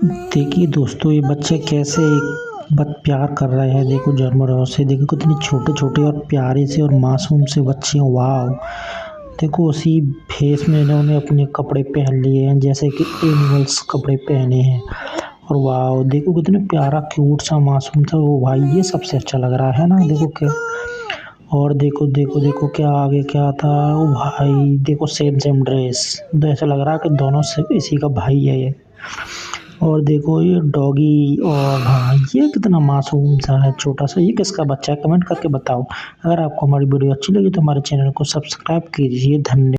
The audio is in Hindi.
देखिए दोस्तों, ये बच्चे कैसे प्यार कर रहे हैं। देखो जानवरों से, देखो कितने छोटे-छोटे और प्यारे से और मासूम से बच्चे हैं। वाव! देखो उसी भेष में इन्होंने अपने कपड़े पहन लिए हैं, जैसे कि एनिमल्स कपड़े पहने हैं। और वाव! देखो कितने प्यारा क्यूट सा मासूम सा वो भाई, ये सबसे अच्छा लग रहा है ना। देखो क्या, और देखो क्या आगे क्या था। ओ भाई देखो, सेम ड्रेस, तो ऐसा लग रहा है कि दोनों से इसी का भाई है ये। और देखो ये डॉगी, और हाँ ये कितना मासूम सा है, छोटा सा। ये किसका बच्चा है, कमेंट करके बताओ। अगर आपको हमारी वीडियो अच्छी लगी तो हमारे चैनल को सब्सक्राइब कीजिए। धन्यवाद।